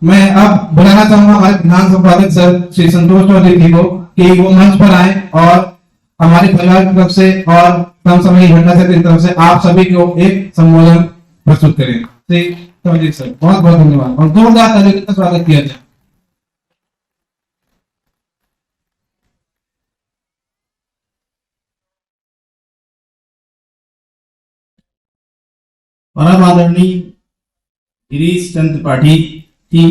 मैं अब बुलाना चाहूंगा हमारे प्रधान संपादक सर श्री संतोष चौधरी जी को कि वो मंच पर आए और हमारे परिवार की तरफ से और समसामयिक घटना क्षेत्र की तरफ से आप सभी को एक संबोधन प्रस्तुत करें। श्री चौधरी सर, बहुत बहुत धन्यवाद और जोरदार तालियों का स्वागत किया जाए। परम आदरणीय गिरीश चंद्र त्रिपाठी जी,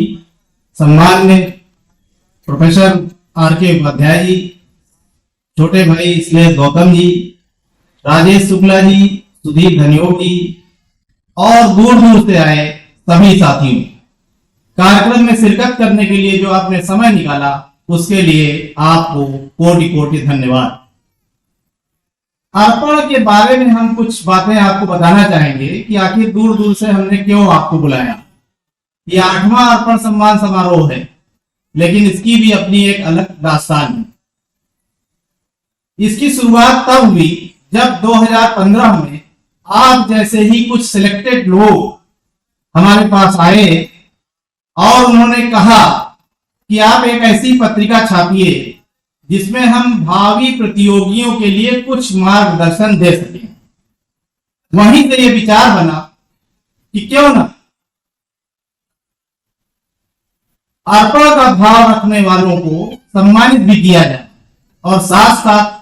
सम्मान्य प्रोफेसर आर.के. उपाध्याय जी, छोटे भाई स्नेह गौतम जी, राजेश शुक्ला जी, सुधीर धनियोग जी और दूर दूर से आए सभी साथियों, कार्यक्रम में शिरकत करने के लिए जो आपने समय निकाला उसके लिए आपको कोटि कोटि धन्यवाद। अर्पण के बारे में हम कुछ बातें आपको बताना चाहेंगे कि आखिर दूर दूर से हमने क्यों आपको बुलाया। ये 8वां अर्पण सम्मान समारोह है, लेकिन इसकी भी अपनी एक अलग दास्तान है। इसकी शुरुआत तब हुई जब 2015 में आप जैसे ही कुछ सिलेक्टेड लोग हमारे पास आए और उन्होंने कहा कि आप एक ऐसी पत्रिका छापिए जिसमें हम भावी प्रतियोगियों के लिए कुछ मार्गदर्शन दे सकें। वहीं से यह विचार बना कि क्यों ना अर्पण का भाव रखने वालों को सम्मानित भी किया जाए और साथ साथ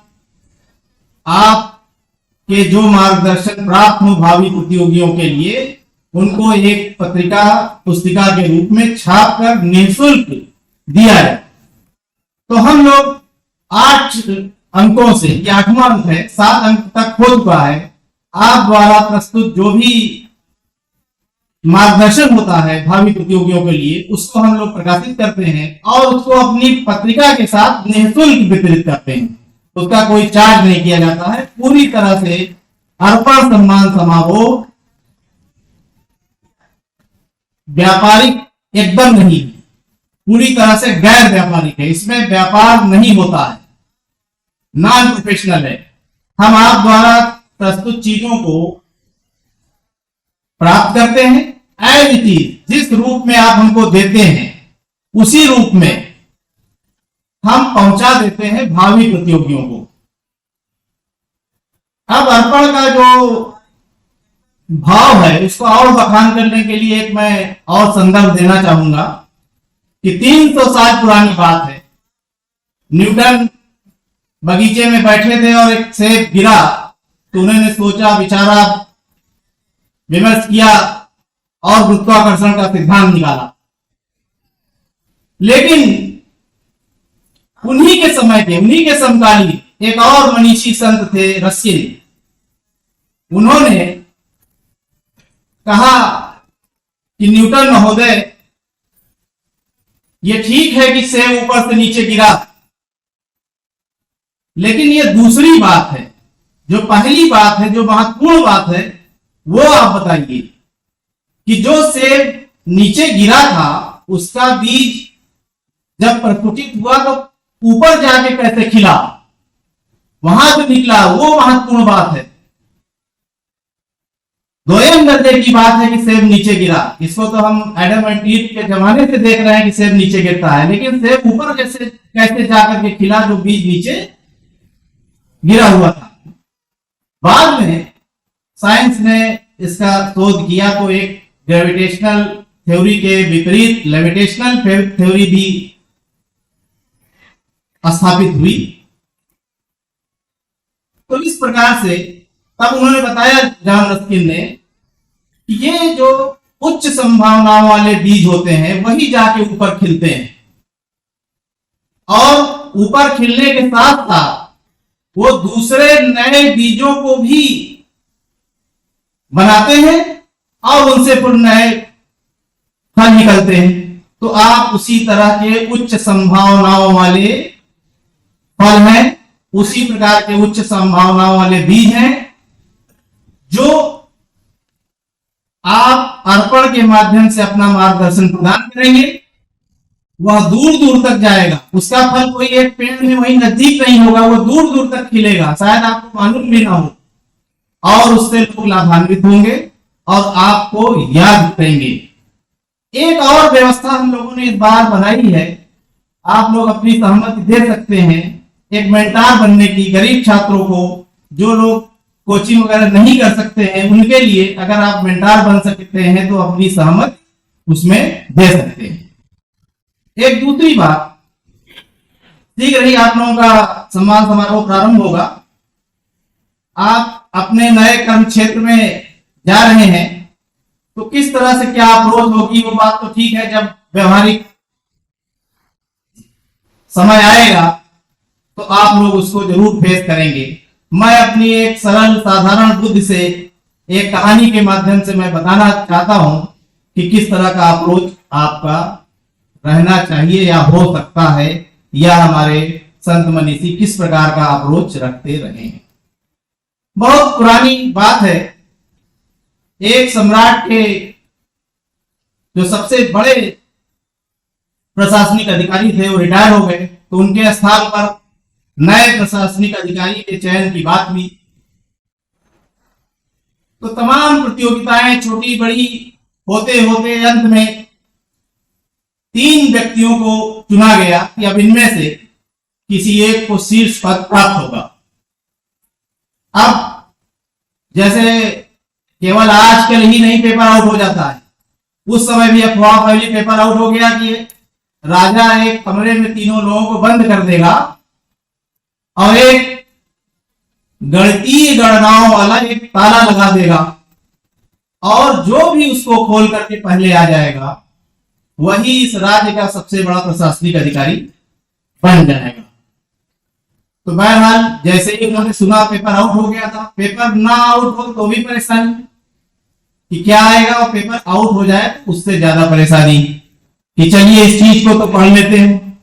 आपके जो मार्गदर्शन प्राप्त हो भावी प्रतियोगियों के लिए उनको एक पत्रिका पुस्तिका के रूप में छाप कर निःशुल्क दिया जाए। तो हम लोग 8 अंकों से, ये 8वां अंक है, 7 अंक तक हो चुका है। आप द्वारा प्रस्तुत जो भी मार्गदर्शन होता है भावी प्रतियोगियों के लिए उसको हम लोग प्रकाशित करते हैं और उसको अपनी पत्रिका के साथ निःशुल्क वितरित करते हैं। उसका कोई चार्ज नहीं किया जाता है। पूरी तरह से अर्पण सम्मान समारोह व्यापारिक एकदम नहीं, पूरी तरह से गैर व्यापारिक है। इसमें व्यापार नहीं होता है, नॉन प्रोफेशनल है। हम आप द्वारा प्रस्तुत चीजों को प्राप्त करते हैं, एज इट इज जिस रूप में आप हमको देते हैं उसी रूप में हम पहुंचा देते हैं भावी प्रतियोगियों को। अब अर्पण का जो भाव है उसको और बखान करने के लिए एक मैं और संदर्भ देना चाहूंगा कि 300 साल पुरानी बात है। न्यूटन बगीचे में बैठे थे और एक सेब गिरा तो उन्होंने सोचा, विचारा, विमर्श किया और गुरुत्वाकर्षण का सिद्धांत निकाला। लेकिन उन्हीं के समय के, उन्हीं के समकालीन एक और मनीषी संत थे, रस्किन। उन्होंने कहा कि न्यूटन महोदय, ये ठीक है कि सेब ऊपर से नीचे गिरा, लेकिन ये दूसरी बात है, जो पहली बात है, जो महत्वपूर्ण बात है, वो आप बताइए कि जो सेब नीचे गिरा था उसका बीज जब प्रस्फुटित हुआ तो ऊपर जाके कैसे खिला, वहां से निकला, वो महत्वपूर्ण बात है। दोयम दर्जे की बात है कि सेब नीचे गिरा। इसको तो हम एडम एंड ईव के जमाने से देख रहे हैं कि सेब नीचे गिरता है, लेकिन सेब ऊपर कैसे जाकर के खिला जो बीज नीचे गिरा हुआ था। बाद में साइंस ने इसका शोध किया तो एक ग्रेविटेशनल थ्योरी के विपरीत लेविटेशनल थ्योरी भी स्थापित हुई। तो इस प्रकार से तब उन्होंने बताया, जॉन रस्किन ने, कि ये जो उच्च संभावनाओं वाले बीज होते हैं वही जाके ऊपर खिलते हैं और ऊपर खिलने के साथ साथ वो दूसरे नए बीजों को भी बनाते हैं और उनसे फिर नए फल निकलते हैं। तो आप उसी तरह के उच्च संभावनाओं वाले फल हैं, उसी प्रकार के उच्च संभावनाओं वाले बीज हैं जो आप अर्पण के माध्यम से अपना मार्गदर्शन प्रदान करेंगे। वह दूर दूर तक जाएगा, उसका फल कोई एक पेड़ में वही नजदीक नहीं होगा, वो दूर दूर तक खिलेगा, शायद आपको मालूम भी ना हो, और उससे लोग लाभान्वित होंगे और आपको याद करेंगे। एक और व्यवस्था हम लोगों ने इस बार बनाई है, आप लोग अपनी सहमति दे सकते हैं, एक मेंटार बनने की। गरीब छात्रों को, जो लोग कोचिंग वगैरह नहीं कर सकते हैं, उनके लिए अगर आप मेंटार बन सकते हैं तो अपनी सहमति उसमें दे सकते हैं। एक दूसरी बात, शीघ्र ही आप लोगों का सम्मान समारोह प्रारंभ होगा। आप अपने नए कर्म क्षेत्र में जा रहे हैं, तो किस तरह से क्या अप्रोच होगी वो बात तो ठीक है, जब व्यवहारिक समय आएगा तो आप लोग उसको जरूर फेस करेंगे। मैं अपनी एक सरल साधारण बुद्धि से एक कहानी के माध्यम से मैं बताना चाहता हूं कि किस तरह का अप्रोच आपका रहना चाहिए या हो सकता है, या हमारे संत मनीषी किस प्रकार का अप्रोच रखते रहे हैं। बहुत पुरानी बात है, एक सम्राट के जो सबसे बड़े प्रशासनिक अधिकारी थे वो रिटायर हो गए, तो उनके स्थान पर नए प्रशासनिक अधिकारी के चयन की बात हुई। तो तमाम प्रतियोगिताएं छोटी बड़ी होते होते अंत में 3 व्यक्तियों को चुना गया कि अब इनमें से किसी एक को शीर्ष पद प्राप्त होगा। अब जैसे केवल आजकल ही नहीं पेपर आउट हो जाता है, उस समय भी अफवाह फैली, पेपर आउट हो गया कि राजा एक कमरे में तीनों लोगों को बंद कर देगा और एक गणितीय गणनाओं वाला एक ताला लगा देगा, और जो भी उसको खोल करके पहले आ जाएगा वही इस राज्य का सबसे बड़ा प्रशासनिक अधिकारी बन जाएगा। तो बहरहाल जैसे ही उन्होंने सुना पेपर आउट हो गया था, पेपर ना आउट हो तो भी परेशानी कि क्या आएगा, और पेपर आउट हो जाए उससे ज्यादा परेशानी कि चलिए इस चीज को तो पढ़ लेते हैं।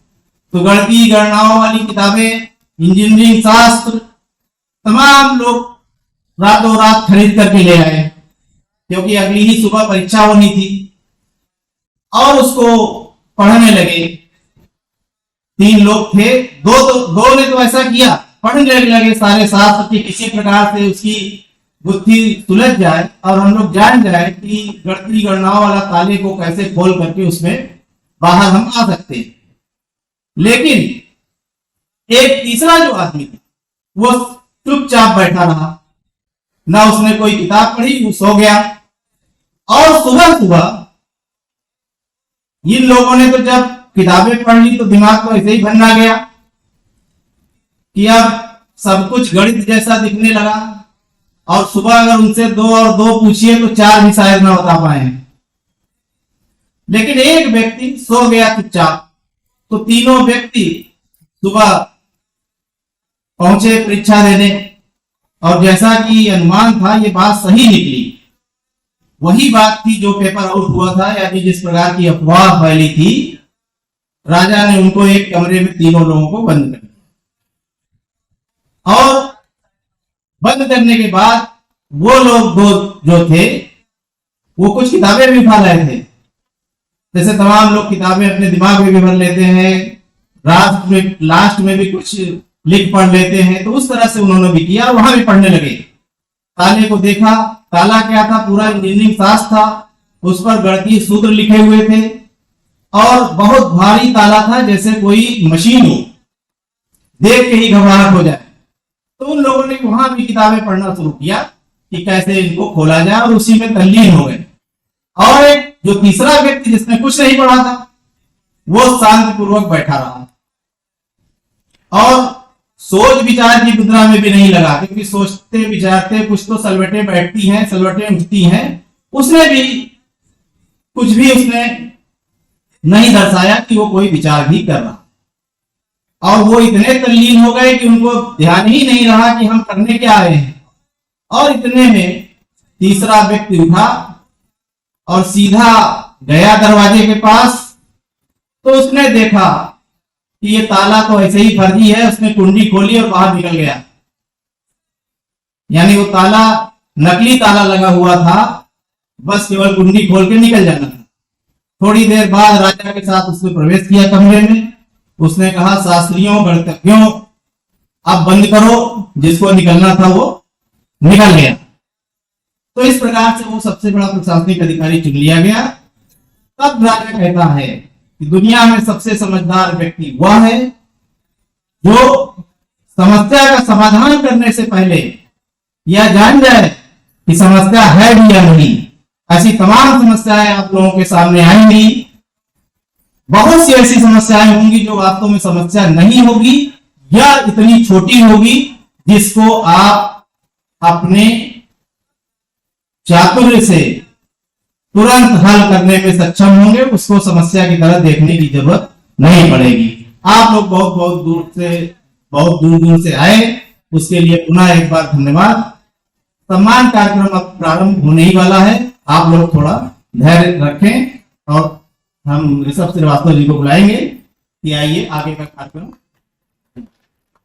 तो गणितीय गणनाओं वाली किताबें, इंजीनियरिंग शास्त्र, तमाम लोग रातों रात खरीद करके ले आए, क्योंकि अगली ही सुबह परीक्षा होनी थी, और उसको पढ़ने लगे। 3 लोग थे, दो ने तो ऐसा किया, पढ़ने लगे सारे शास्त्र की, किसी प्रकार से उसकी बुद्धि सुलझ जाए और हम लोग जान जाए कि गणितीय गणनाओं वाला ताले को कैसे खोल करके उसमें बाहर हम आ सकते हैं। लेकिन एक तीसरा जो आदमी था वो चुपचाप बैठा रहा, ना उसने कोई किताब पढ़ी, वो सो गया। और सुबह सुबह इन लोगों ने तो जब किताबें पढ़ ली तो दिमाग तो ऐसे ही बनना गया कि अब सब कुछ गणित जैसा दिखने लगा, और सुबह अगर उनसे 2 और 2 पूछिए तो 4 भी शायद ना बता पाए। लेकिन एक व्यक्ति सो गया चुपचाप, तो तीनों व्यक्ति सुबह पहुंचे परीक्षा देने, और जैसा कि अनुमान था ये बात सही निकली। वही बात थी जो पेपर आउट हुआ था, यानी जिस प्रकार की अफवाह फैली थी, राजा ने उनको एक कमरे में तीनों लोगों को बंद कर दिया, और बंद करने के बाद वो लोग 2 जो थे वो कुछ किताबें भी उठा रहे थे। जैसे तमाम लोग किताबें अपने दिमाग में भी भर लेते हैं, लास्ट में भी कुछ लिख पढ़ लेते हैं, तो उस तरह से उन्होंने भी किया, वहां भी पढ़ने लगे। ताले को देखा, ताला क्या था, पूरा इंजीनियरिंग शास्त्र था, उस पर गणितीय सूत्र लिखे हुए थे, और बहुत भारी ताला था, जैसे कोई मशीन हो, देख के ही घबराहट हो जाए। तो उन लोगों ने वहां भी किताबें पढ़ना शुरू किया कि कैसे इनको खोला जाए, और उसी में तल्लीन हो गए। और एक जो तीसरा व्यक्ति जिसने कुछ नहीं पढ़ा था वो शांतिपूर्वक बैठा रहा, और सोच विचार की मुद्रा में भी नहीं लगा, क्योंकि सोचते विचारते कुछ तो सलवटें बैठती हैं, सलवटें उठती हैं। उसने भी कुछ भी उसने नहीं दर्शाया कि वो कोई विचार भी कर रहा, और वो इतने तल्लीन हो गए कि उनको ध्यान ही नहीं रहा कि हम करने क्या आए हैं। और इतने में तीसरा व्यक्ति उठा और सीधा गया दरवाजे के पास, तो उसने देखा कि ये ताला तो ऐसे ही फर्जी है, उसने कुंडी खोली और बाहर निकल गया। यानी वो ताला नकली ताला लगा हुआ था, बस केवल कुंडी खोल के निकल जाना था। थोड़ी देर बाद राजा के साथ उसने प्रवेश किया कमरे में। उसने कहा, शास्त्रियों गणितज्ञों अब बंद करो, जिसको निकलना था वो निकल गया। तो इस प्रकार से वो सबसे बड़ा प्रशासनिक अधिकारी चुन लिया गया। तब राजा कहता है कि दुनिया में सबसे समझदार व्यक्ति वह है जो समस्या का समाधान करने से पहले यह जान जाए कि समस्या है भी या नहीं। ऐसी तमाम समस्याएं आप लोगों के सामने आएंगी, बहुत सी ऐसी समस्याएं होंगी जो वास्तव में समस्या नहीं होगी या इतनी छोटी होगी जिसको आप अपने चातुर्य से तुरंत हल करने में सक्षम होंगे, उसको समस्या की तरह देखने की जरूरत नहीं पड़ेगी। आप लोग बहुत दूर दूर से आए, उसके लिए पुनः एक बार धन्यवाद। सम्मान कार्यक्रम अब प्रारंभ होने ही वाला है, आप लोग थोड़ा धैर्य रखें और हम ऋषभ श्रीवास्तव जी को बुलाएंगे कि आइए आगे का कार्यक्रम